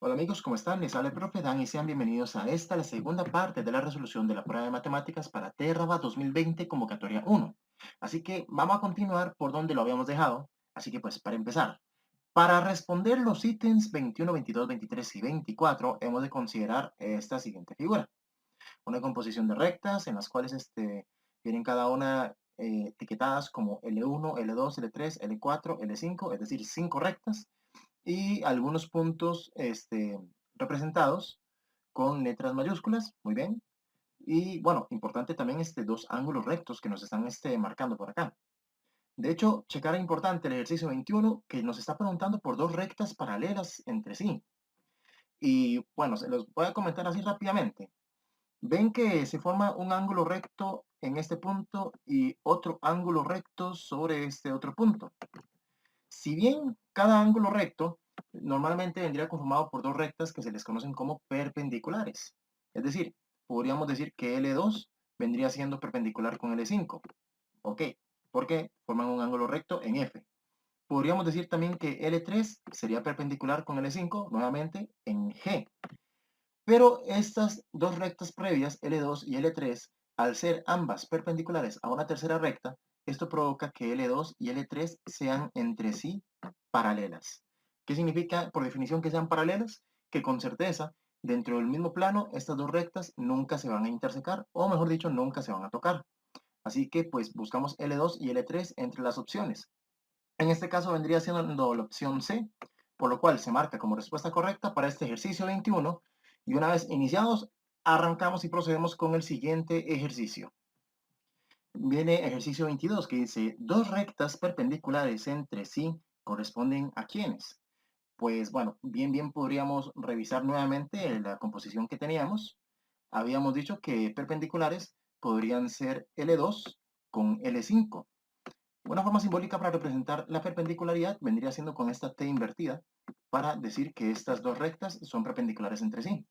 Hola amigos, ¿cómo están? Les habla el profe Dan y sean bienvenidos a esta, la segunda parte de la resolución de la prueba de matemáticas para TERRABA 2020 convocatoria 1. Así que vamos a continuar por donde lo habíamos dejado. Así que pues para empezar, para responder los ítems 21, 22, 23 y 24 hemos de considerar esta siguiente figura. Una composición de rectas en las cuales vienen cada una etiquetadas como L1, L2, L3, L4, L5, es decir, 5 rectas y algunos puntos representados con letras mayúsculas, muy bien. Y bueno, importante también dos ángulos rectos que nos están marcando por acá. De hecho, checar importante el ejercicio 21 que nos está preguntando por dos rectas paralelas entre sí. Y bueno, se los voy a comentar así rápidamente. Ven que se forma un ángulo recto en este punto y otro ángulo recto sobre este otro punto. Si bien cada ángulo recto normalmente vendría conformado por dos rectas que se les conocen como perpendiculares. Es decir, podríamos decir que L2 vendría siendo perpendicular con L5. ¿Ok? Porque forman un ángulo recto en F. Podríamos decir también que L3 sería perpendicular con L5, nuevamente en G. Pero estas dos rectas previas, L2 y L3, al ser ambas perpendiculares a una tercera recta, esto provoca que L2 y L3 sean entre sí paralelas. ¿Qué significa por definición que sean paralelas? Que con certeza, dentro del mismo plano, estas dos rectas nunca se van a intersecar, o mejor dicho, nunca se van a tocar. Así que pues buscamos L2 y L3 entre las opciones. En este caso vendría siendo la opción C, por lo cual se marca como respuesta correcta para este ejercicio 21. Y una vez iniciados, arrancamos y procedemos con el siguiente ejercicio. Viene ejercicio 22 que dice, dos rectas perpendiculares entre sí corresponden a quiénes. Pues bueno, bien podríamos revisar nuevamente la composición que teníamos. Habíamos dicho que perpendiculares podrían ser L2 con L5. Una forma simbólica para representar la perpendicularidad vendría siendo con esta T invertida para decir que estas dos rectas son perpendiculares entre sí.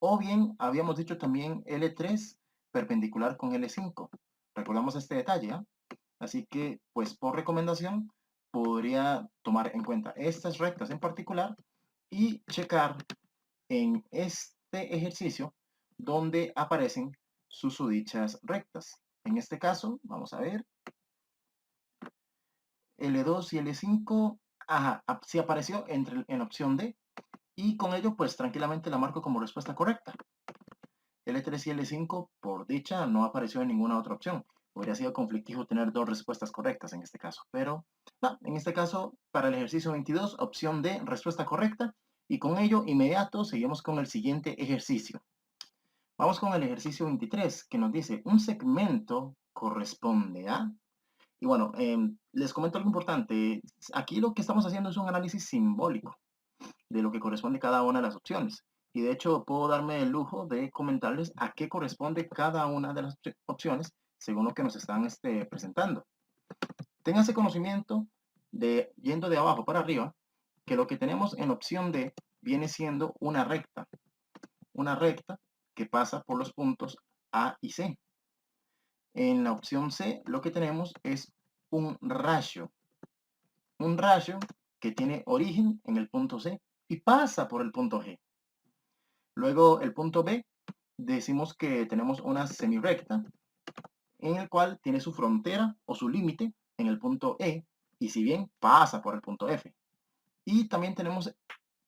O bien, habíamos dicho también L3 perpendicular con L5. Recordamos este detalle, ¿eh? Así que, pues por recomendación, podría tomar en cuenta estas rectas en particular y checar en este ejercicio donde aparecen sus susodichas rectas. En este caso, vamos a ver, L2 y L5, ajá, sí apareció en opción D, y con ello pues tranquilamente la marco como respuesta correcta. L3 y L5, por dicha, no apareció en ninguna otra opción. Hubiera sido conflictivo tener dos respuestas correctas en este caso, pero no, en este caso, para el ejercicio 22, opción D, respuesta correcta, y con ello inmediato seguimos con el siguiente ejercicio. Vamos con el ejercicio 23, que nos dice, un segmento corresponde a... Y bueno, les comento algo importante. Aquí lo que estamos haciendo es un análisis simbólico de lo que corresponde a cada una de las opciones. Y de hecho puedo darme el lujo de comentarles a qué corresponde cada una de las opciones según lo que nos están presentando. Ténganse conocimiento de, yendo de abajo para arriba, que lo que tenemos en opción D viene siendo una recta que pasa por los puntos A y C. En la opción C lo que tenemos es un rayo que tiene origen en el punto C y pasa por el punto G. Luego el punto B, decimos que tenemos una semirecta en el cual tiene su frontera o su límite en el punto E y si bien pasa por el punto F. Y también tenemos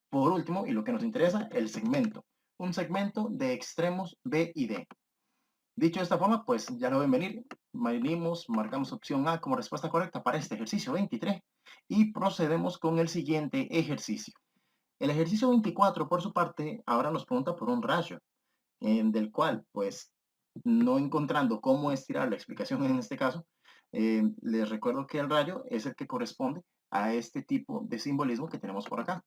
por último, y lo que nos interesa, el segmento. Un segmento de extremos B y D. Dicho de esta forma, pues ya lo ven venir. Venimos, marcamos opción A como respuesta correcta para este ejercicio 23 y procedemos con el siguiente ejercicio. El ejercicio 24, por su parte, ahora nos pregunta por un rayo, del cual, pues, no encontrando cómo estirar la explicación en este caso, les recuerdo que el rayo es el que corresponde a este tipo de simbolismo que tenemos por acá,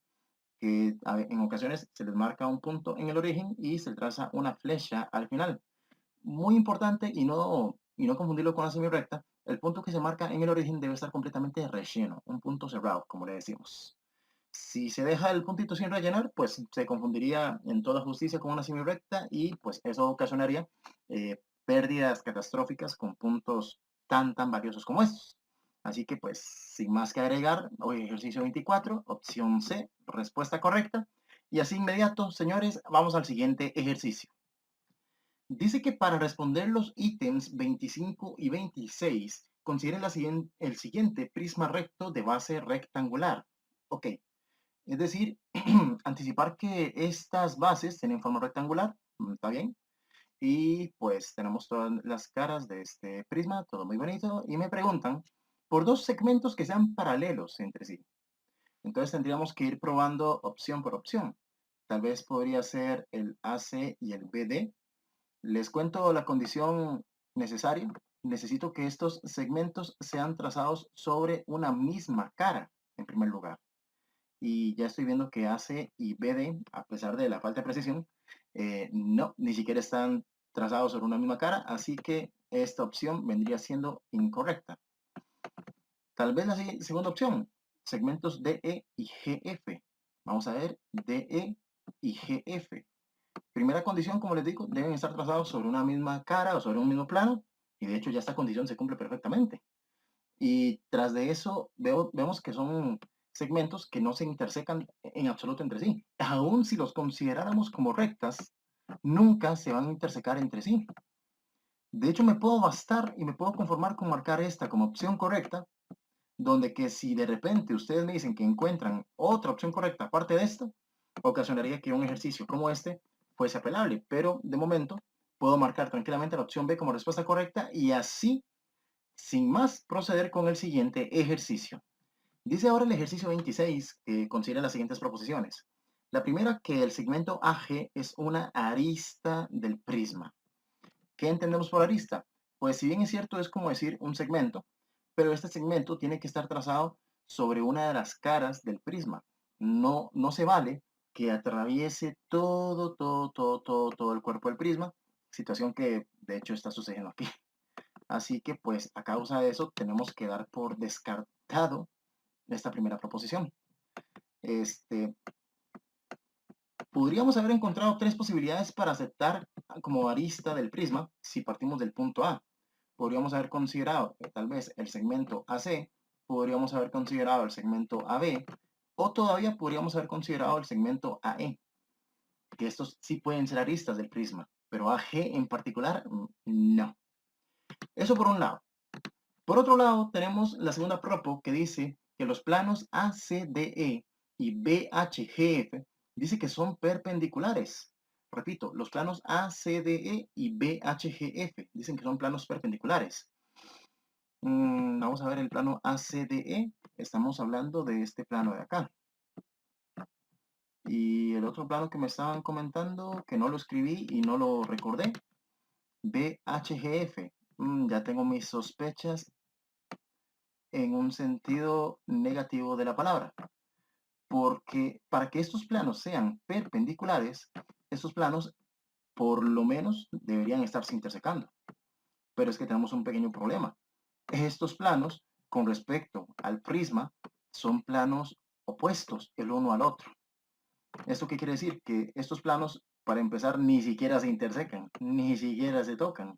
que en ocasiones se les marca un punto en el origen y se traza una flecha al final. Muy importante y no confundirlo con la semirecta, el punto que se marca en el origen debe estar completamente relleno, un punto cerrado, como le decimos. Si se deja el puntito sin rellenar, pues se confundiría en toda justicia con una semirecta y pues eso ocasionaría pérdidas catastróficas con puntos tan valiosos como estos. Así que pues sin más que agregar, hoy ejercicio 24, opción C, respuesta correcta. Y así inmediato, señores, vamos al siguiente ejercicio. Dice que para responder los ítems 25 y 26, considere el siguiente prisma recto de base rectangular. Ok, es decir, anticipar que estas bases tienen forma rectangular, ¿está bien? Y pues tenemos todas las caras de este prisma, todo muy bonito, y me preguntan por dos segmentos que sean paralelos entre sí. Entonces tendríamos que ir probando opción por opción. Tal vez podría ser el AC y el BD. Les cuento la condición necesaria. Necesito que estos segmentos sean trazados sobre una misma cara, en primer lugar. Y ya estoy viendo que AC y BD, a pesar de la falta de precisión, no, ni siquiera están trazados sobre una misma cara, así que esta opción vendría siendo incorrecta. Tal vez la segunda opción, segmentos DE y GF. Vamos a ver DE y GF. Primera condición, como les digo, deben estar trazados sobre una misma cara o sobre un mismo plano, y de hecho ya esta condición se cumple perfectamente. Y tras de eso vemos que son segmentos que no se intersecan en absoluto entre sí. Aún si los consideráramos como rectas, nunca se van a intersecar entre sí. De hecho, me puedo bastar y me puedo conformar con marcar esta como opción correcta, donde que si de repente ustedes me dicen que encuentran otra opción correcta aparte de esta, ocasionaría que un ejercicio como este fuese apelable, pero de momento puedo marcar tranquilamente la opción B como respuesta correcta y así, sin más, proceder con el siguiente ejercicio. Dice ahora el ejercicio 26 que considera las siguientes proposiciones. La primera, que el segmento AG es una arista del prisma. ¿Qué entendemos por arista? Pues si bien es cierto, es como decir un segmento, pero este segmento tiene que estar trazado sobre una de las caras del prisma. No se vale que atraviese todo el cuerpo del prisma, situación que de hecho está sucediendo aquí. Así que pues a causa de eso tenemos que dar por descartado esta primera proposición. Este, Podríamos haber encontrado tres posibilidades para aceptar como arista del prisma si partimos del punto A. Podríamos haber considerado tal vez el segmento AC, podríamos haber considerado el segmento AB, o todavía podríamos haber considerado el segmento AE, que estos sí pueden ser aristas del prisma, pero AG en particular, no. Eso por un lado. Por otro lado, tenemos la segunda propo que dice que los planos ACDE y BHGF dice que son perpendiculares. Repito, los planos ACDE y BHGF dicen que son planos perpendiculares. Vamos a ver el plano ACDE. Estamos hablando de este plano de acá. Y el otro plano que me estaban comentando, que no lo escribí y no lo recordé, BHGF. Ya tengo mis sospechas en un sentido negativo de la palabra, porque para que estos planos sean perpendiculares, estos planos por lo menos deberían estarse intersecando. Pero es que tenemos un pequeño problema. Estos planos, con respecto al prisma, son planos opuestos el uno al otro. ¿Esto qué quiere decir? Que estos planos, para empezar, ni siquiera se intersecan, ni siquiera se tocan.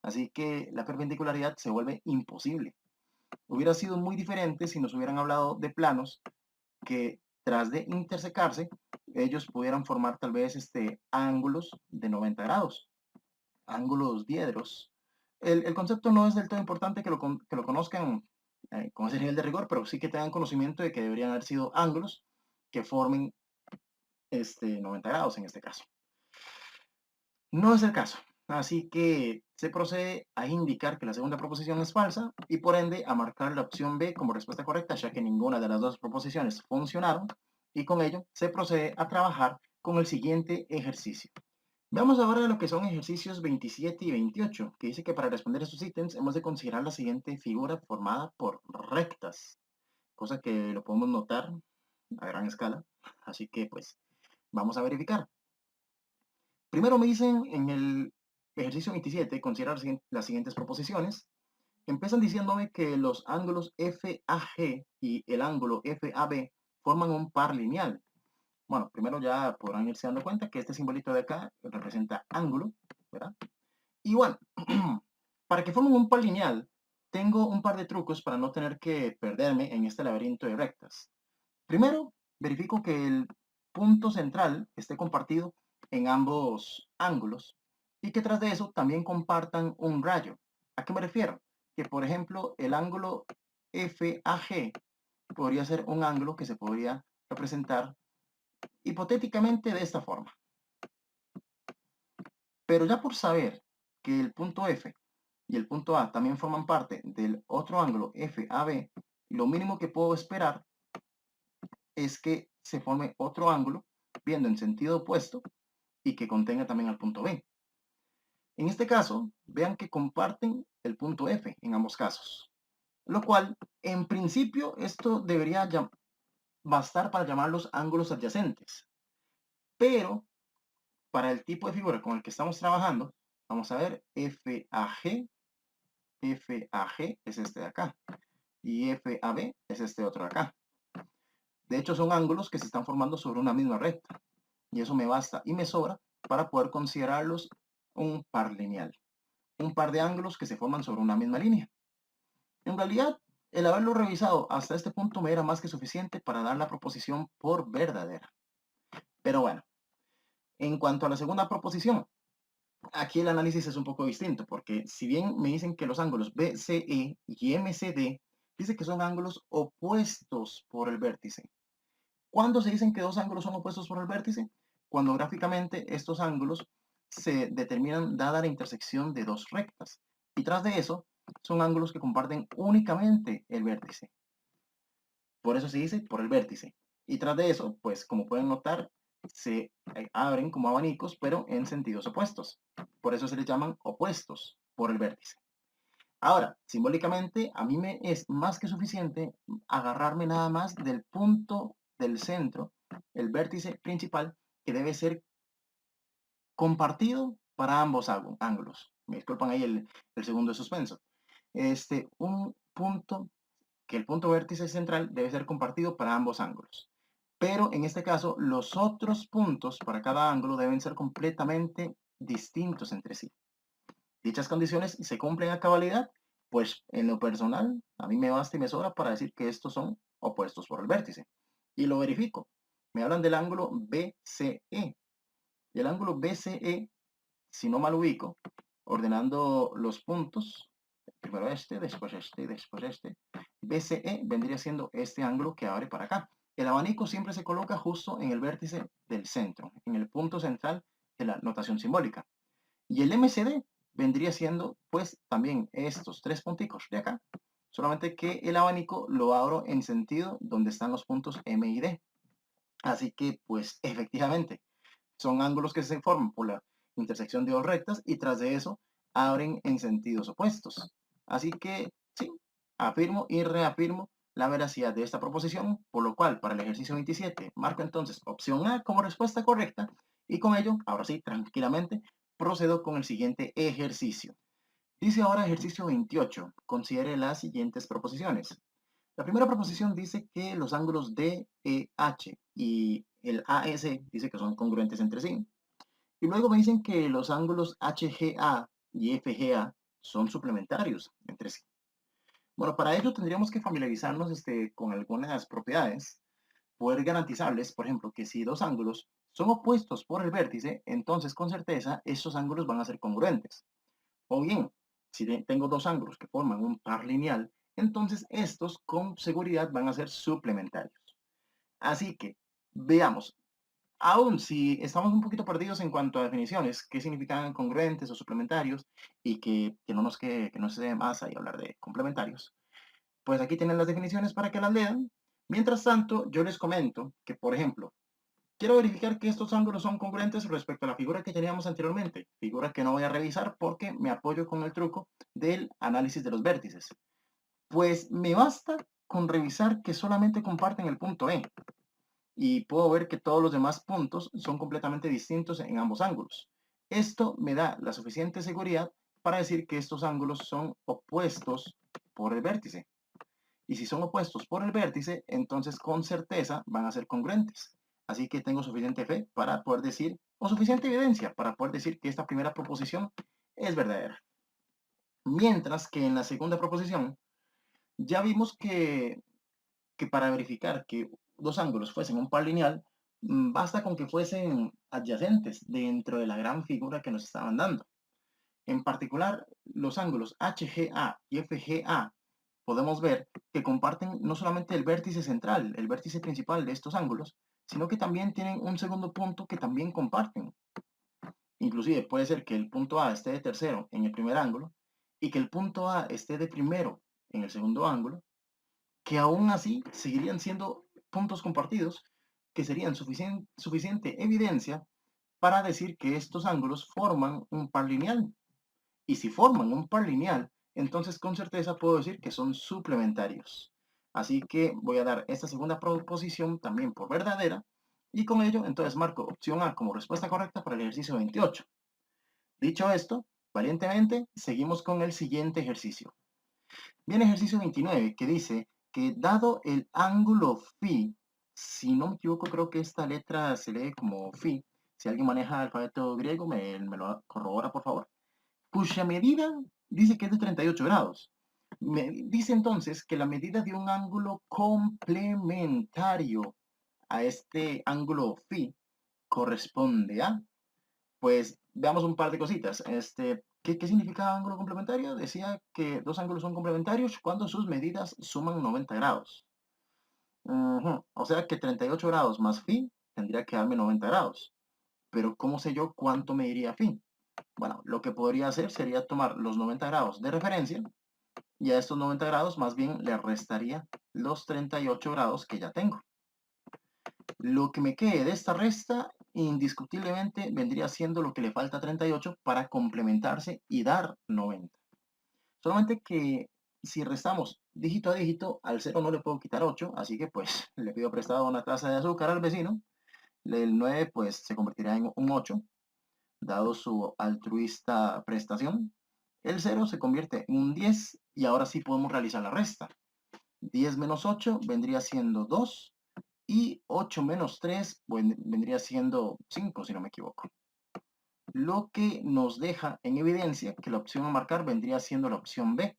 Así que la perpendicularidad se vuelve imposible. Hubiera sido muy diferente si nos hubieran hablado de planos que tras de intersecarse, ellos pudieran formar tal vez ángulos de 90 grados, ángulos diedros. El concepto no es del todo importante que lo conozcan con ese nivel de rigor, pero sí que tengan conocimiento de que deberían haber sido ángulos que formen 90 grados en este caso. No es el caso, así que se procede a indicar que la segunda proposición es falsa y por ende a marcar la opción B como respuesta correcta, ya que ninguna de las dos proposiciones funcionaron, y con ello se procede a trabajar con el siguiente ejercicio. Veamos ahora lo que son ejercicios 27 y 28, que dice que para responder a estos ítems hemos de considerar la siguiente figura formada por rectas, cosa que lo podemos notar a gran escala, así que pues vamos a verificar. Primero me dicen en el ejercicio 27, considerar las siguientes proposiciones. Empiezan diciéndome que los ángulos FAG y el ángulo FAB forman un par lineal. Bueno, primero ya podrán irse dando cuenta que este simbolito de acá representa ángulo, ¿verdad? Y bueno, para que formen un par lineal, tengo un par de trucos para no tener que perderme en este laberinto de rectas. Primero, verifico que punto central esté compartido en ambos ángulos y que tras de eso también compartan un rayo. ¿A qué me refiero? Que por ejemplo el ángulo FAG podría ser un ángulo que se podría representar hipotéticamente de esta forma. Pero ya por saber que el punto F y el punto A también forman parte del otro ángulo FAB, lo mínimo que puedo esperar es que se forme otro ángulo viendo en sentido opuesto y que contenga también al punto B. En este caso, vean que comparten el punto F en ambos casos, lo cual en principio esto debería bastar para llamarlos ángulos adyacentes, pero para el tipo de figura con el que estamos trabajando, vamos a ver FAG, FAG es este de acá y FAB es este otro de acá. De hecho, son ángulos que se están formando sobre una misma recta y eso me basta y me sobra para poder considerarlos un par lineal, un par de ángulos que se forman sobre una misma línea. En realidad, el haberlo revisado hasta este punto me era más que suficiente para dar la proposición por verdadera. Pero bueno, en cuanto a la segunda proposición, aquí el análisis es un poco distinto, porque si bien me dicen que los ángulos BCE y MCD, dice que son ángulos opuestos por el vértice. ¿Cuándo se dicen que dos ángulos son opuestos por el vértice? Cuando gráficamente estos ángulos se determinan dada la intersección de dos rectas. Y tras de eso, son ángulos que comparten únicamente el vértice. Por eso se dice por el vértice. Y tras de eso, pues como pueden notar, se abren como abanicos, pero en sentidos opuestos. Por eso se les llaman opuestos por el vértice. Ahora, simbólicamente, a mí me es más que suficiente agarrarme nada más del punto del centro, el vértice principal, que debe ser compartido para ambos ángulos. Me disculpan ahí el segundo de suspenso. Un punto, que el punto vértice central debe ser compartido para ambos ángulos. Pero en este caso, los otros puntos para cada ángulo deben ser completamente distintos entre sí. Dichas condiciones se cumplen a cabalidad, pues en lo personal, a mí me basta y me sobra para decir que estos son opuestos por el vértice. Y lo verifico. Me hablan del ángulo BCE. Y el ángulo BCE, si no mal ubico, ordenando los puntos, primero este, después este, después este, BCE vendría siendo este ángulo que abre para acá. El abanico siempre se coloca justo en el vértice del centro, en el punto central de la notación simbólica. Y el MCD vendría siendo pues también estos tres punticos de acá, solamente que el abanico lo abro en sentido donde están los puntos M y D. Así que pues efectivamente son ángulos que se forman por la intersección de dos rectas y tras de eso abren en sentidos opuestos. Así que sí, afirmo y reafirmo la veracidad de esta proposición, por lo cual para el ejercicio 27 marco entonces opción A como respuesta correcta y con ello, ahora sí, tranquilamente, procedo con el siguiente ejercicio. Dice ahora ejercicio 28, considere las siguientes proposiciones. La primera proposición dice que los ángulos DEH y el AS dice que son congruentes entre sí. Y luego me dicen que los ángulos HGA y FGA son suplementarios entre sí. Bueno, para ello tendríamos que familiarizarnos con algunas propiedades, poder garantizarles, por ejemplo, que si dos ángulos son opuestos por el vértice, entonces con certeza estos ángulos van a ser congruentes. O bien, si tengo dos ángulos que forman un par lineal, entonces estos con seguridad van a ser suplementarios. Así que, veamos, aún si estamos un poquito perdidos en cuanto a definiciones, qué significan congruentes o suplementarios, y que no nos quede, que no se dé más ahí hablar de complementarios, pues aquí tienen las definiciones para que las lean. Mientras tanto, yo les comento que, por ejemplo, quiero verificar que estos ángulos son congruentes respecto a la figura que teníamos anteriormente, figura que no voy a revisar porque me apoyo con el truco del análisis de los vértices. Pues me basta con revisar que solamente comparten el punto E y puedo ver que todos los demás puntos son completamente distintos en ambos ángulos. Esto me da la suficiente seguridad para decir que estos ángulos son opuestos por el vértice. Y si son opuestos por el vértice, entonces con certeza van a ser congruentes. Así que tengo suficiente fe para poder decir, o suficiente evidencia para poder decir que esta primera proposición es verdadera. Mientras que en la segunda proposición, ya vimos que para verificar que dos ángulos fuesen un par lineal, basta con que fuesen adyacentes dentro de la gran figura que nos estaban dando. En particular, los ángulos HGA y FGA podemos ver que comparten no solamente el vértice central, el vértice principal de estos ángulos, sino que también tienen un segundo punto que también comparten. Inclusive puede ser que el punto A esté de tercero en el primer ángulo y que el punto A esté de primero en el segundo ángulo, que aún así seguirían siendo puntos compartidos, que serían suficiente evidencia para decir que estos ángulos forman un par lineal. Y si forman un par lineal, entonces con certeza puedo decir que son suplementarios. Así que voy a dar esta segunda proposición también por verdadera. Y con ello, entonces marco opción A como respuesta correcta para el ejercicio 28. Dicho esto, valientemente, seguimos con el siguiente ejercicio. Viene ejercicio 29, que dice que dado el ángulo phi, si no me equivoco, creo que esta letra se lee como phi. Si alguien maneja alfabeto griego, me lo corrobora, por favor. Cuya medida dice que es de 38 grados. Dice entonces que la medida de un ángulo complementario a este ángulo phi corresponde a, pues veamos un par de cositas. ¿Qué significa ángulo complementario? Decía que dos ángulos son complementarios cuando sus medidas suman 90 grados. O sea que 38 grados más phi tendría que darme 90 grados. Pero ¿cómo sé yo cuánto me diría phi? Bueno, lo que podría hacer sería tomar los 90 grados de referencia y a estos 90 grados más bien le restaría los 38 grados que ya tengo. Lo que me quede de esta resta indiscutiblemente vendría siendo lo que le falta a 38 para complementarse y dar 90. Solamente que si restamos dígito a dígito, al 0 no le puedo quitar 8, así que pues le pido prestado una taza de azúcar al vecino. El 9 pues se convertirá en un 8, dado su altruista prestación. El 0 se convierte en un 10 y ahora sí podemos realizar la resta. 10 menos 8 vendría siendo 2 y 8 menos 3 vendría siendo 5, si no me equivoco. Lo que nos deja en evidencia que la opción a marcar vendría siendo la opción B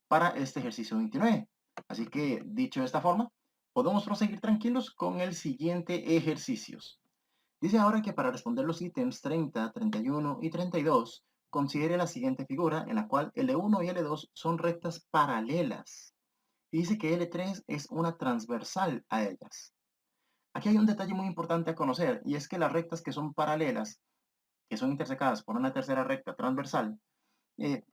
para este ejercicio 29. Así que, dicho de esta forma, podemos proseguir tranquilos con el siguiente ejercicio. Dice ahora que para responder los ítems 30, 31 y 32, considere la siguiente figura en la cual L1 y L2 son rectas paralelas. Y dice que L3 es una transversal a ellas. Aquí hay un detalle muy importante a conocer y es que las rectas que son paralelas, que son intersecadas por una tercera recta transversal,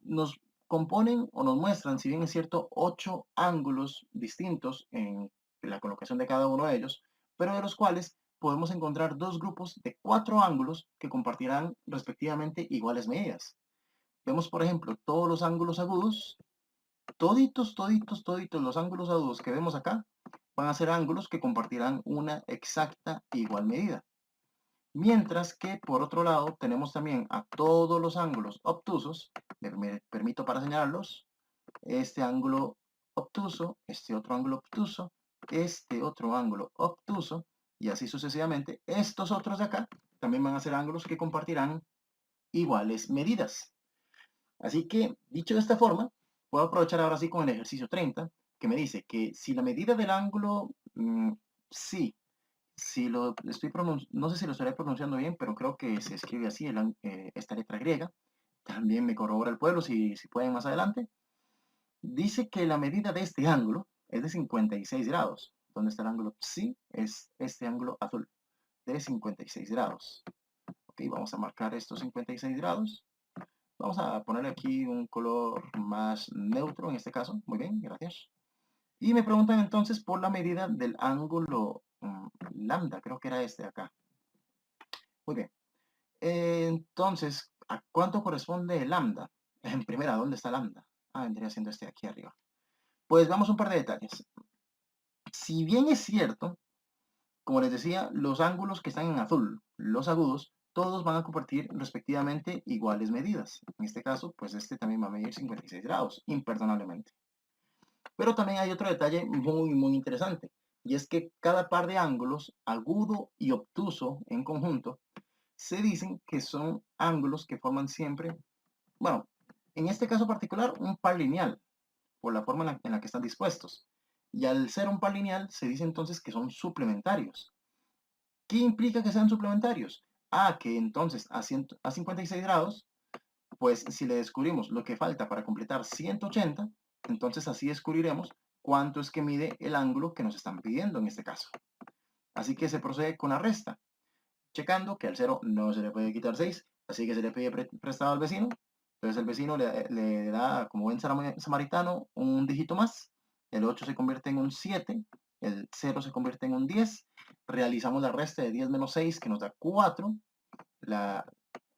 nos componen o nos muestran, si bien es cierto, 8 ángulos distintos en la colocación de cada uno de ellos, pero de los cuales podemos encontrar dos grupos de 4 ángulos que compartirán respectivamente iguales medidas. Vemos, por ejemplo, todos los ángulos agudos, toditos los ángulos agudos que vemos acá van a ser ángulos que compartirán una exacta igual medida. Mientras que por otro lado tenemos también a todos los ángulos obtusos, me permito para señalarlos, este ángulo obtuso, este otro ángulo obtuso, este otro ángulo obtuso, y así sucesivamente. Estos otros de acá también van a ser ángulos que compartirán iguales medidas. Así que, dicho de esta forma, puedo aprovechar ahora sí con el ejercicio 30, que me dice que si la medida del ángulo, sí, si lo estoy no sé si lo estaré pronunciando bien, pero creo que se escribe así, esta letra griega. También me corrobora el pueblo si pueden más adelante. Dice que la medida de este ángulo es de 56 grados. ¿Dónde está el ángulo psi? Es este ángulo azul de 56 grados. Ok, vamos a marcar estos 56 grados. Vamos a poner aquí un color más neutro en este caso. Muy bien, gracias. Y me preguntan entonces por la medida del ángulo lambda, creo que era este de acá. Muy bien. Entonces, ¿a cuánto corresponde el lambda? En primera, ¿dónde está lambda? Vendría siendo este de aquí arriba. Pues vamos a un par de detalles. Si bien es cierto, como les decía, los ángulos que están en azul, los agudos, todos van a compartir respectivamente iguales medidas. En este caso, pues este también va a medir 56 grados, imperdonablemente. Pero también hay otro detalle muy interesante, y es que cada par de ángulos, agudo y obtuso en conjunto, se dicen que son ángulos que forman siempre, bueno, en este caso particular, un par lineal, por la forma en la que están dispuestos. Y al ser un par lineal, se dice entonces que son suplementarios. ¿Qué implica que sean suplementarios? Que entonces a 56 grados, pues si le descubrimos lo que falta para completar 180, entonces así descubriremos cuánto es que mide el ángulo que nos están pidiendo en este caso. Así que se procede con la resta, checando que al 0 no se le puede quitar 6, así que se le pide prestado al vecino. Entonces el vecino le da, como buen samaritano, un dígito más. El 8 se convierte en un 7, el 0 se convierte en un 10. Realizamos la resta de 10 menos 6, que nos da 4.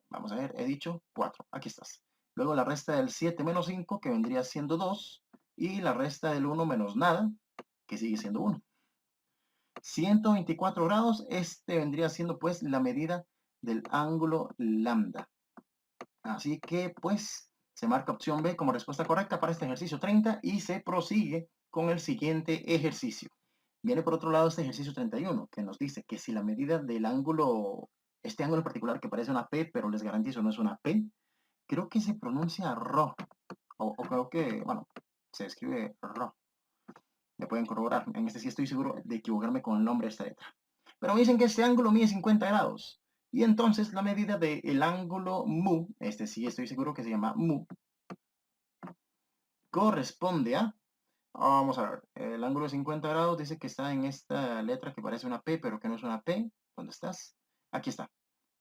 Vamos a ver, he dicho 4, aquí estás. Luego la resta del 7 menos 5, que vendría siendo 2. Y la resta del 1 menos nada, que sigue siendo 1. 124 grados, este vendría siendo pues la medida del ángulo lambda. Así que pues se marca opción B como respuesta correcta para este ejercicio 30 y se prosigue con el siguiente ejercicio. Viene por otro lado este ejercicio 31 que nos dice que si la medida del ángulo, este ángulo en particular que parece una P, pero les garantizo no es una P, creo que se pronuncia RO, o creo que, bueno, se escribe RO. Me pueden corroborar, en este sí estoy seguro de equivocarme con el nombre de esta letra. Pero me dicen que este ángulo mide 50 grados. Y entonces la medida del ángulo mu, este sí estoy seguro que se llama mu, corresponde a, vamos a ver, el ángulo de 50 grados dice que está en esta letra que parece una P, pero que no es una P. ¿Dónde estás? Aquí está.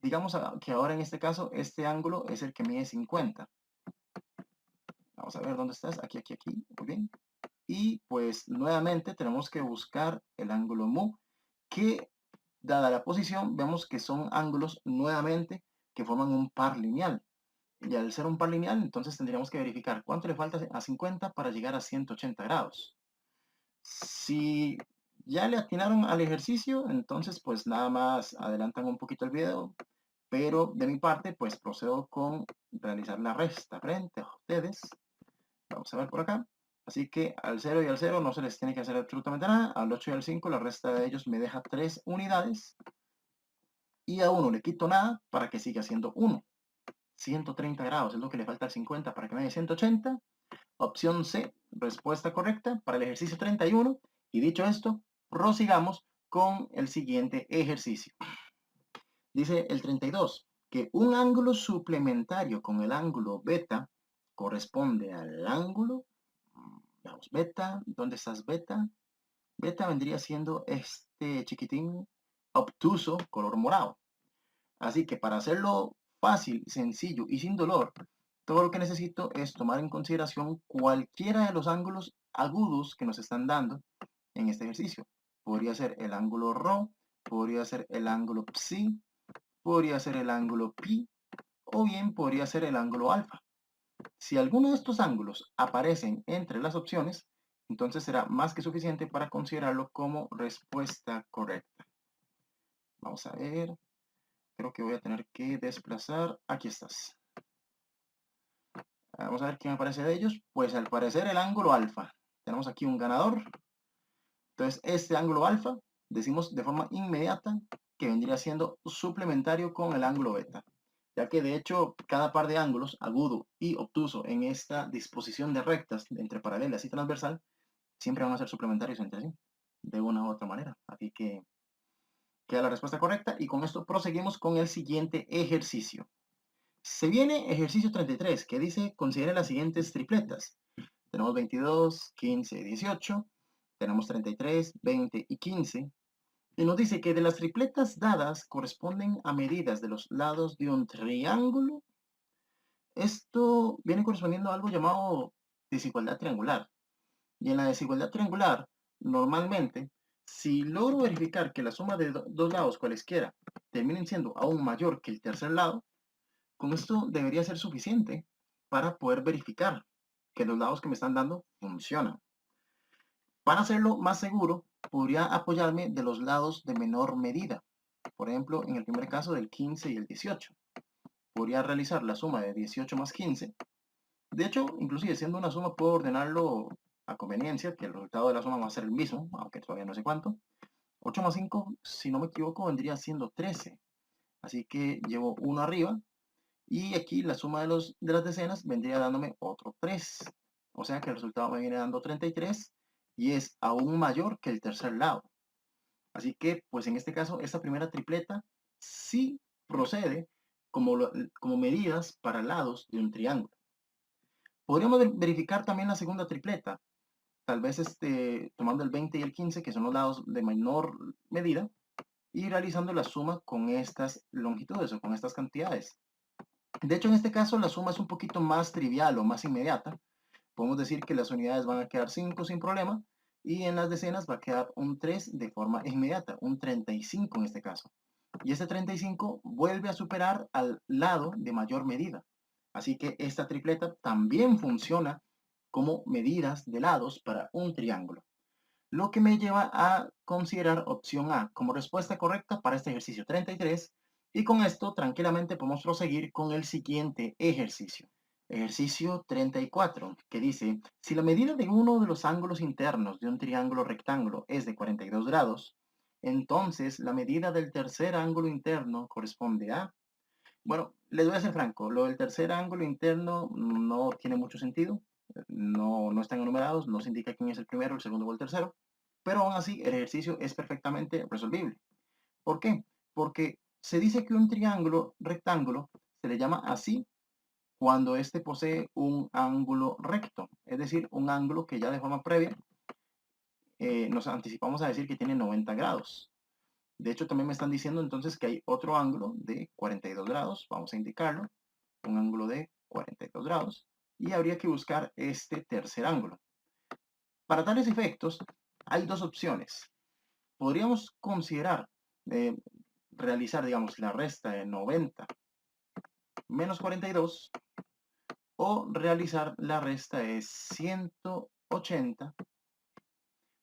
Digamos que ahora en este caso, este ángulo es el que mide 50. Vamos a ver dónde estás. Aquí, aquí, aquí. Muy bien. Y pues nuevamente tenemos que buscar el ángulo mu, que dada la posición, vemos que son ángulos nuevamente que forman un par lineal. Y al ser un par lineal, entonces tendríamos que verificar cuánto le falta a 50 para llegar a 180 grados. Si ya le atinaron al ejercicio, entonces pues nada más adelantan un poquito el video, pero de mi parte pues procedo con realizar la resta frente a ustedes. Vamos a ver por acá. Así que al 0 y al 0 no se les tiene que hacer absolutamente nada. Al 8 y al 5 la resta de ellos me deja 3 unidades. Y a 1 le quito nada para que siga siendo 1. 130 grados es lo que le falta al 50 para que me dé 180. Opción C, respuesta correcta para el ejercicio 31. Y dicho esto, prosigamos con el siguiente ejercicio. Dice el 32, que un ángulo suplementario con el ángulo beta corresponde al ángulo, veamos, beta, ¿dónde estás beta? Beta vendría siendo este chiquitín obtuso color morado. Así que para hacerlo fácil, sencillo y sin dolor, todo lo que necesito es tomar en consideración cualquiera de los ángulos agudos que nos están dando en este ejercicio. Podría ser el ángulo ρ, podría ser el ángulo psi, podría ser el ángulo pi, o bien podría ser el ángulo alfa. Si alguno de estos ángulos aparecen entre las opciones, entonces será más que suficiente para considerarlo como respuesta correcta. Vamos a ver. Creo que voy a tener que desplazar. Aquí estás. Vamos a ver quién aparece de ellos. Pues al parecer el ángulo alfa. Tenemos aquí un ganador. Entonces este ángulo alfa decimos de forma inmediata que vendría siendo suplementario con el ángulo beta. Ya que de hecho cada par de ángulos, agudo y obtuso, en esta disposición de rectas entre paralelas y transversal, siempre van a ser suplementarios entre sí, de una u otra manera. Así que queda la respuesta correcta y con esto proseguimos con el siguiente ejercicio. Se viene ejercicio 33, que dice, considere las siguientes tripletas. Tenemos 22, 15, 18. Tenemos 33, 20 y 15. Y nos dice que de las tripletas dadas corresponden a medidas de los lados de un triángulo. Esto viene correspondiendo a algo llamado desigualdad triangular. Y en la desigualdad triangular, normalmente, si logro verificar que la suma de dos lados cualesquiera terminen siendo aún mayor que el tercer lado, con esto debería ser suficiente para poder verificar que los lados que me están dando funcionan. Para hacerlo más seguro, podría apoyarme de los lados de menor medida. Por ejemplo, en el primer caso del 15 y el 18. Podría realizar la suma de 18 más 15. De hecho, inclusive siendo una suma, puedo ordenarlo a conveniencia, que el resultado de la suma va a ser el mismo, aunque todavía no sé cuánto. 8 más 5, si no me equivoco, vendría siendo 13. Así que llevo 1 arriba. Y aquí la suma de las decenas vendría dándome otro 3. O sea que el resultado me viene dando 33 y es aún mayor que el tercer lado. Así que, pues en este caso, esta primera tripleta sí procede como, como medidas para lados de un triángulo. Podríamos verificar también la segunda tripleta, tal vez tomando el 20 y el 15, que son los lados de menor medida, y realizando la suma con estas longitudes o con estas cantidades. De hecho, en este caso, la suma es un poquito más trivial o más inmediata. Podemos decir que las unidades van a quedar 5 sin problema, y en las decenas va a quedar un 3 de forma inmediata, un 35 en este caso. Y este 35 vuelve a superar al lado de mayor medida. Así que esta tripleta también funciona como medidas de lados para un triángulo. Lo que me lleva a considerar opción A como respuesta correcta para este ejercicio 33. Y con esto tranquilamente podemos proseguir con el siguiente ejercicio. Ejercicio 34, que dice, si la medida de uno de los ángulos internos de un triángulo rectángulo es de 42 grados, entonces la medida del tercer ángulo interno corresponde a... Bueno, les voy a ser franco, lo del tercer ángulo interno no tiene mucho sentido, no están enumerados, no se indica quién es el primero, el segundo o el tercero, pero aún así el ejercicio es perfectamente resolvible. ¿Por qué? Porque se dice que un triángulo rectángulo se le llama así cuando éste posee un ángulo recto, es decir, un ángulo que ya de forma previa nos anticipamos a decir que tiene 90 grados. De hecho, también me están diciendo entonces que hay otro ángulo de 42 grados, vamos a indicarlo, un ángulo de 42 grados, y habría que buscar este tercer ángulo. Para tales efectos, hay dos opciones. Podríamos considerar realizar, digamos, la resta de 90 menos 42 o realizar la resta de 180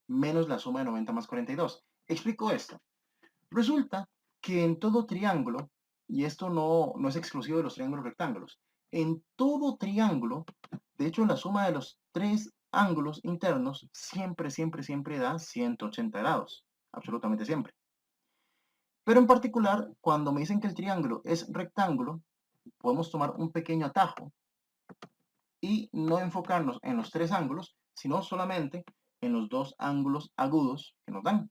menos la suma de 90 más 42. Explico esto. Resulta que en todo triángulo, y esto no es exclusivo de los triángulos rectángulos, en todo triángulo, de hecho la suma de los tres ángulos internos siempre da 180 grados, absolutamente siempre. Pero en particular, cuando me dicen que el triángulo es rectángulo, podemos tomar un pequeño atajo y no enfocarnos en los tres ángulos, sino solamente en los dos ángulos agudos que nos dan.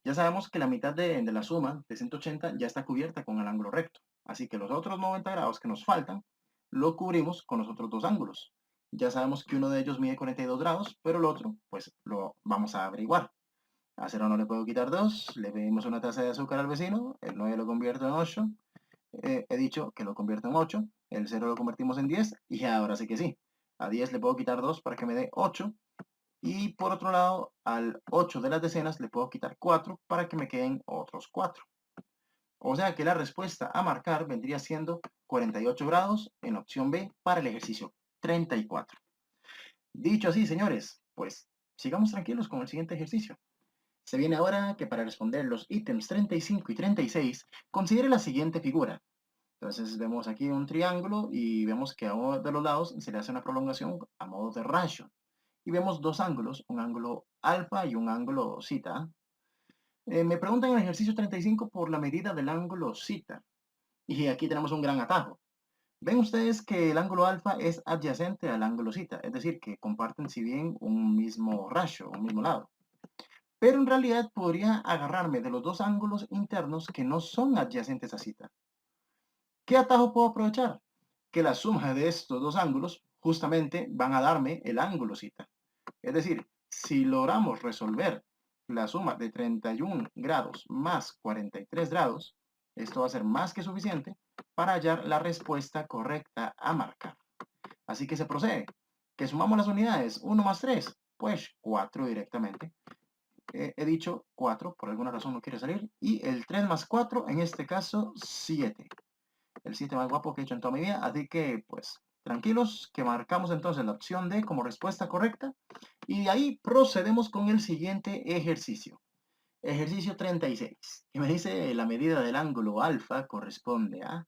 Ya sabemos que la mitad de la suma de 180 ya está cubierta con el ángulo recto. Así que los otros 90 grados que nos faltan, lo cubrimos con los otros dos ángulos. Ya sabemos que uno de ellos mide 42 grados, pero el otro, pues lo vamos a averiguar. A 0 no le puedo quitar 2, le pedimos una taza de azúcar al vecino, el 9 lo convierto en 8, he dicho que lo convierto en 8, el 0 lo convertimos en 10, y ahora sí que sí. A 10 le puedo quitar 2 para que me dé 8, y por otro lado, al 8 de las decenas le puedo quitar 4 para que me queden otros 4. O sea que la respuesta a marcar vendría siendo 48 grados en opción B para el ejercicio 34. Dicho así, señores, pues sigamos tranquilos con el siguiente ejercicio. Se viene ahora que para responder los ítems 35 y 36, considere la siguiente figura. Entonces vemos aquí un triángulo y vemos que a uno de los lados se le hace una prolongación a modo de rayo. Y vemos dos ángulos, un ángulo alfa y un ángulo zeta. Me preguntan en el ejercicio 35 por la medida del ángulo zeta. Y aquí tenemos un gran atajo. Ven ustedes que el ángulo alfa es adyacente al ángulo zeta, es decir, que comparten si bien un mismo rayo, un mismo lado. Pero en realidad podría agarrarme de los dos ángulos internos que no son adyacentes a zeta. ¿Qué atajo puedo aprovechar? Que la suma de estos dos ángulos justamente van a darme el ángulo zeta. Es decir, si logramos resolver la suma de 31 grados más 43 grados, esto va a ser más que suficiente para hallar la respuesta correcta a marcar. Así que se procede. Que sumamos las unidades, 1 más 3, pues 4 directamente. He dicho 4, por alguna razón no quiere salir. Y el 3 más 4, en este caso 7. El 7 más guapo que he hecho en toda mi vida. Así que, pues, tranquilos, que marcamos entonces la opción D como respuesta correcta. Y de ahí procedemos con el siguiente ejercicio. Ejercicio 36, que me dice la medida del ángulo alfa corresponde a...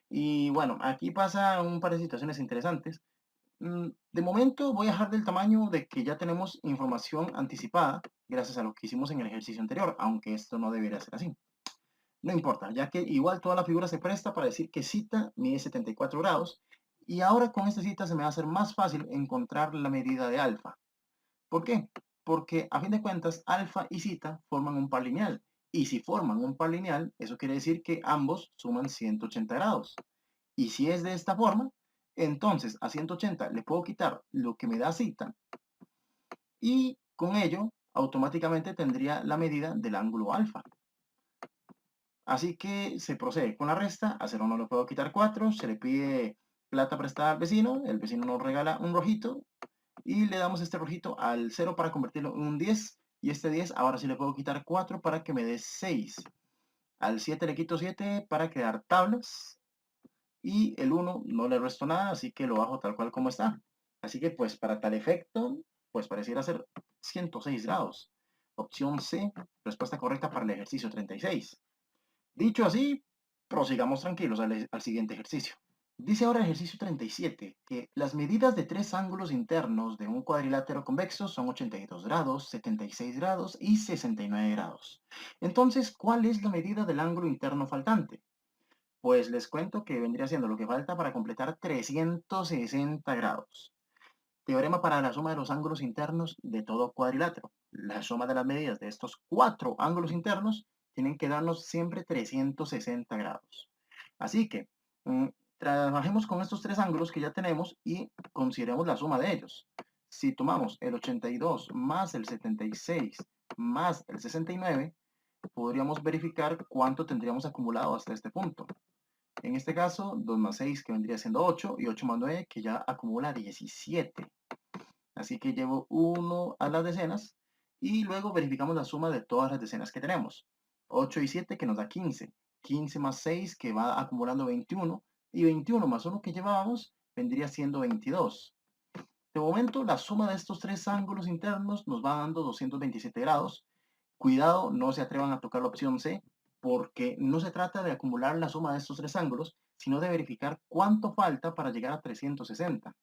Y bueno, aquí pasa un par de situaciones interesantes. De momento voy a dejar del tamaño de que ya tenemos información anticipada gracias a lo que hicimos en el ejercicio anterior, aunque esto no debería ser así. No importa, ya que igual toda la figura se presta para decir que zeta mide 74 grados y ahora con esta cita se me va a hacer más fácil encontrar la medida de alfa. ¿Por qué? porque a fin de cuentas alfa y zeta forman un par lineal. Y si forman un par lineal, eso quiere decir que ambos suman 180 grados. Y si es de esta forma, entonces a 180 le puedo quitar lo que me da zeta y con ello automáticamente tendría la medida del ángulo alfa. Así que se procede con la resta, a 0 no le puedo quitar 4, se le pide plata prestada al vecino, el vecino nos regala un rojito y le damos este rojito al 0 para convertirlo en un 10 y este 10 ahora sí le puedo quitar 4 para que me dé 6. Al 7 le quito 7 para quedar tablas y el 1 no le resto nada, así que lo bajo tal cual como está. Así que pues para tal efecto, pues pareciera ser 106 grados. Opción C, respuesta correcta para el ejercicio 36. Dicho así, prosigamos tranquilos al siguiente ejercicio. Dice ahora el ejercicio 37 que las medidas de tres ángulos internos de un cuadrilátero convexo son 82 grados, 76 grados y 69 grados. Entonces, ¿cuál es la medida del ángulo interno faltante? Pues les cuento que vendría siendo lo que falta para completar 360 grados. Teorema para la suma de los ángulos internos de todo cuadrilátero. La suma de las medidas de estos cuatro ángulos internos tienen que darnos siempre 360 grados. Así que trabajemos con estos tres ángulos que ya tenemos y consideremos la suma de ellos. Si tomamos el 82 más el 76 más el 69, podríamos verificar cuánto tendríamos acumulado hasta este punto. En este caso, 2 más 6 que vendría siendo 8 y 8 más 9 que ya acumula 17. Así que llevo 1 a las decenas y luego verificamos la suma de todas las decenas que tenemos. 8 y 7 que nos da 15. 15 más 6 que va acumulando 21 y 21 más 1 que llevábamos vendría siendo 22. De momento la suma de estos tres ángulos internos nos va dando 227 grados. Cuidado, no se atrevan a tocar la opción C porque no se trata de acumular la suma de estos tres ángulos, sino de verificar cuánto falta para llegar a 360.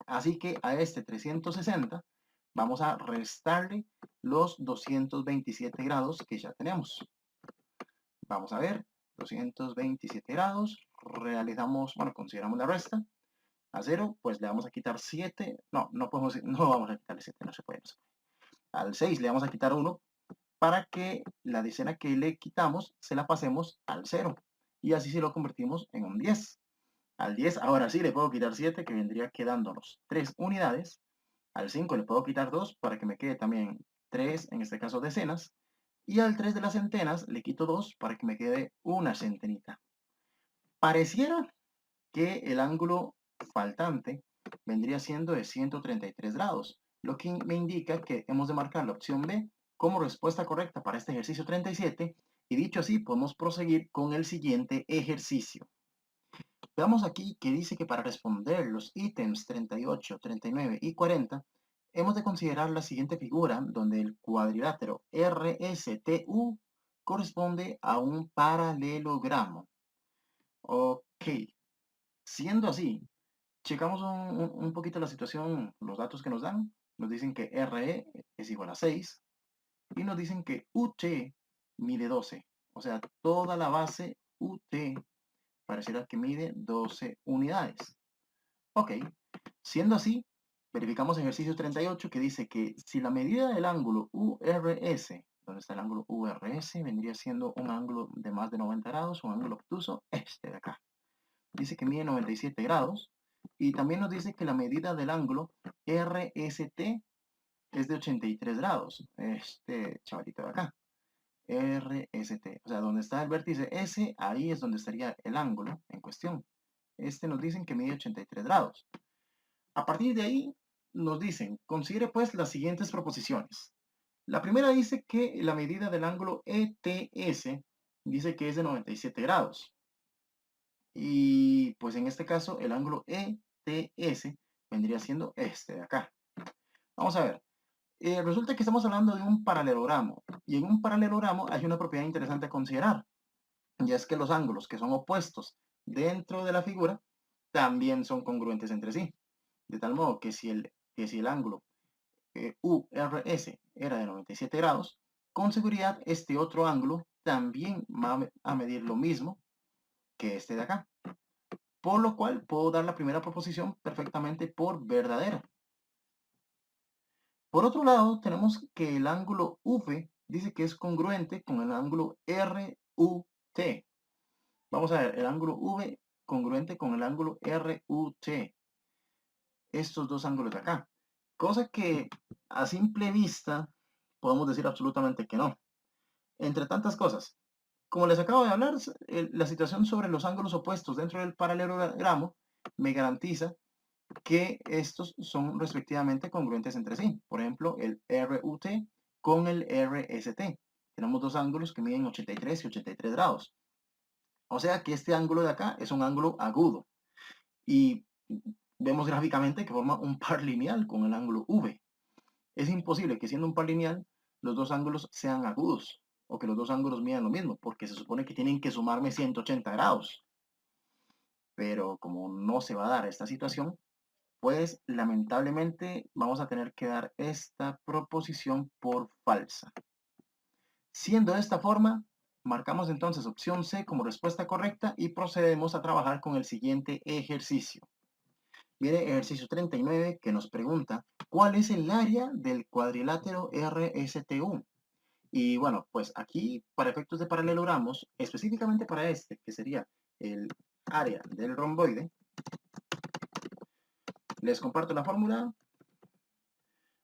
Así que a este 360 vamos a restarle los 227 grados que ya tenemos. Vamos a ver, 227 grados, realizamos, bueno, consideramos la resta. A 0, pues le vamos a quitar 7, no podemos, no vamos a quitarle 7, no se puede, no se puede. Al 6 le vamos a quitar 1 para que la decena que le quitamos se la pasemos al 0 y así se lo convertimos en un 10. Al 10 ahora sí le puedo quitar 7 que vendría quedándonos 3 unidades. Al 5 le puedo quitar 2 para que me quede también 3, en este caso decenas. Y al 3 de las centenas le quito 2 para que me quede una centenita. Pareciera que el ángulo faltante vendría siendo de 133 grados, lo que me indica que hemos de marcar la opción B como respuesta correcta para este ejercicio 37 y dicho así podemos proseguir con el siguiente ejercicio. Veamos aquí que dice que para responder los ítems 38, 39 y 40 hemos de considerar la siguiente figura donde el cuadrilátero RSTU corresponde a un paralelogramo. Ok, siendo así, checamos un poquito la situación, los datos que nos dan. Nos dicen que RE es igual a 6 y nos dicen que UT mide 12. O sea, toda la base UT pareciera que mide 12 unidades. Ok, siendo así, verificamos ejercicio 38 que dice que si la medida del ángulo URS, ¿dónde está el ángulo URS? Vendría siendo un ángulo de más de 90 grados, un ángulo obtuso, este de acá. Dice que mide 97 grados y también nos dice que la medida del ángulo RST es de 83 grados, este chavalito de acá. RST, o sea, donde está el vértice S, ahí es donde estaría el ángulo en cuestión. Este nos dicen que mide 83 grados. A partir de ahí nos dicen, considere pues las siguientes proposiciones. La primera dice que la medida del ángulo ETS dice que es de 97 grados. Y pues en este caso el ángulo ETS vendría siendo este de acá. Vamos a ver. Resulta que estamos hablando de un paralelogramo. Y en un paralelogramo hay una propiedad interesante a considerar. Y es que los ángulos que son opuestos dentro de la figura también son congruentes entre sí. De tal modo que si el ángulo URS era de 97 grados, con seguridad este otro ángulo también va a medir lo mismo que este de acá. Por lo cual puedo dar la primera proposición perfectamente por verdadera. Por otro lado, tenemos que el ángulo V dice que es congruente con el ángulo RUT. Vamos a ver, el ángulo V congruente con el ángulo RUT. Estos dos ángulos de acá. Cosa que a simple vista podemos decir absolutamente que no. Entre tantas cosas, como les acabo de hablar, la situación sobre los ángulos opuestos dentro del paralelogramo me garantiza que estos son respectivamente congruentes entre sí. Por ejemplo, el RUT con el RST. Tenemos dos ángulos que miden 83 y 83 grados. O sea que este ángulo de acá es un ángulo agudo. Y vemos gráficamente que forma un par lineal con el ángulo V. Es imposible que siendo un par lineal los dos ángulos sean agudos o que los dos ángulos midan lo mismo, porque se supone que tienen que sumarme 180 grados. Pero como no se va a dar esta situación, pues lamentablemente vamos a tener que dar esta proposición por falsa. Siendo de esta forma, marcamos entonces opción C como respuesta correcta y procedemos a trabajar con el siguiente ejercicio. Viene ejercicio 39 que nos pregunta ¿cuál es el área del cuadrilátero RSTU? Y bueno, pues aquí para efectos de paralelogramos, específicamente para este, que sería el área del romboide, les comparto la fórmula.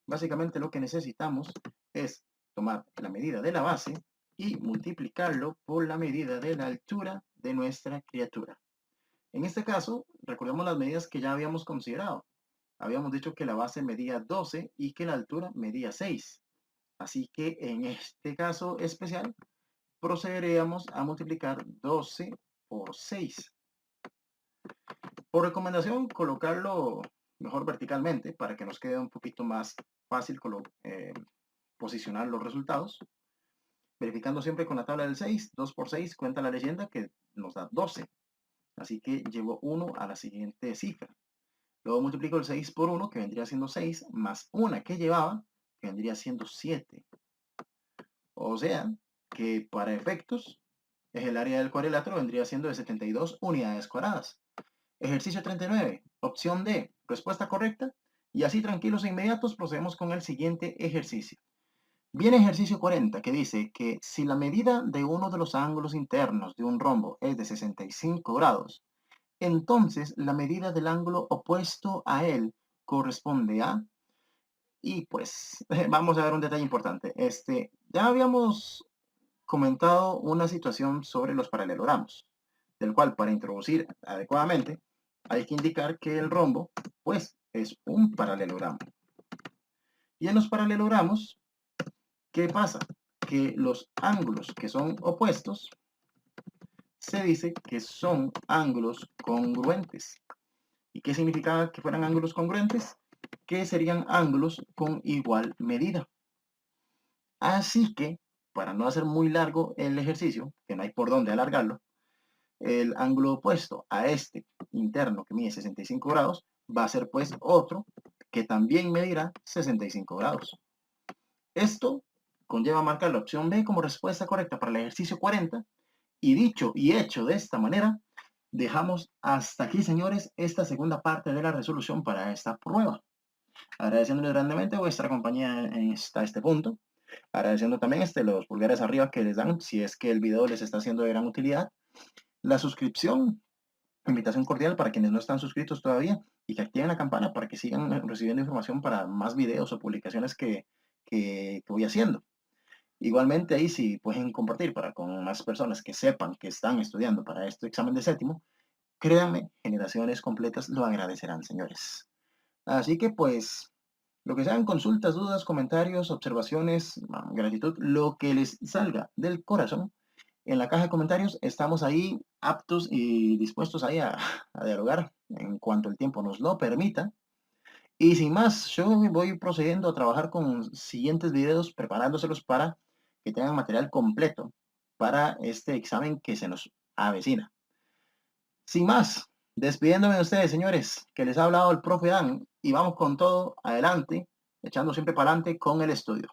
Básicamente lo que necesitamos es tomar la medida de la base y multiplicarlo por la medida de la altura de nuestra criatura. En este caso, recordemos las medidas que ya habíamos considerado. Habíamos dicho que la base medía 12 y que la altura medía 6. Así que en este caso especial, procederíamos a multiplicar 12 por 6. Por recomendación, colocarlo mejor verticalmente para que nos quede un poquito más fácil posicionar los resultados. Verificando siempre con la tabla del 6, 2 por 6 cuenta la leyenda que nos da 12. Así que llevo 1 a la siguiente cifra. Luego multiplico el 6 por 1, que vendría siendo 6, más 1 que llevaba, que vendría siendo 7. O sea, que para efectos, el área del cuadrilátero vendría siendo de 72 unidades cuadradas. Ejercicio 39, opción D, respuesta correcta. Y así tranquilos e inmediatos procedemos con el siguiente ejercicio. Viene ejercicio 40 que dice que si la medida de uno de los ángulos internos de un rombo es de 65 grados, entonces la medida del ángulo opuesto a él corresponde a... Y pues vamos a ver un detalle importante. Ya habíamos comentado una situación sobre los paralelogramos, del cual para introducir adecuadamente hay que indicar que el rombo pues es un paralelogramo. Y en los paralelogramos, ¿qué pasa? Que los ángulos que son opuestos se dice que son ángulos congruentes. ¿Y qué significaba que fueran ángulos congruentes? Que serían ángulos con igual medida. Así que, para no hacer muy largo el ejercicio, que no hay por dónde alargarlo, el ángulo opuesto a este interno que mide 65 grados va a ser pues otro que también medirá 65 grados. Esto conlleva marcar la opción B como respuesta correcta para el ejercicio 40 y dicho y hecho de esta manera, dejamos hasta aquí, señores, esta segunda parte de la resolución para esta prueba. Agradeciéndoles grandemente vuestra compañía hasta este punto. Agradeciendo también los pulgares arriba que les dan si es que el video les está siendo de gran utilidad. La suscripción, invitación cordial para quienes no están suscritos todavía y que activen la campana para que sigan recibiendo información para más videos o publicaciones que voy haciendo. Igualmente ahí si pueden compartir con más personas que sepan que están estudiando para este examen de séptimo, créanme, generaciones completas lo agradecerán, señores. Así que pues, lo que sean consultas, dudas, comentarios, observaciones, gratitud, lo que les salga del corazón, en la caja de comentarios estamos ahí aptos y dispuestos ahí a dialogar en cuanto el tiempo nos lo permita. Y sin más, yo voy procediendo a trabajar con siguientes videos, preparándoselos para que tengan material completo para este examen que se nos avecina. Sin más, despidiéndome de ustedes, señores, que les ha hablado el profe Dan, y vamos con todo adelante, echando siempre para adelante con el estudio.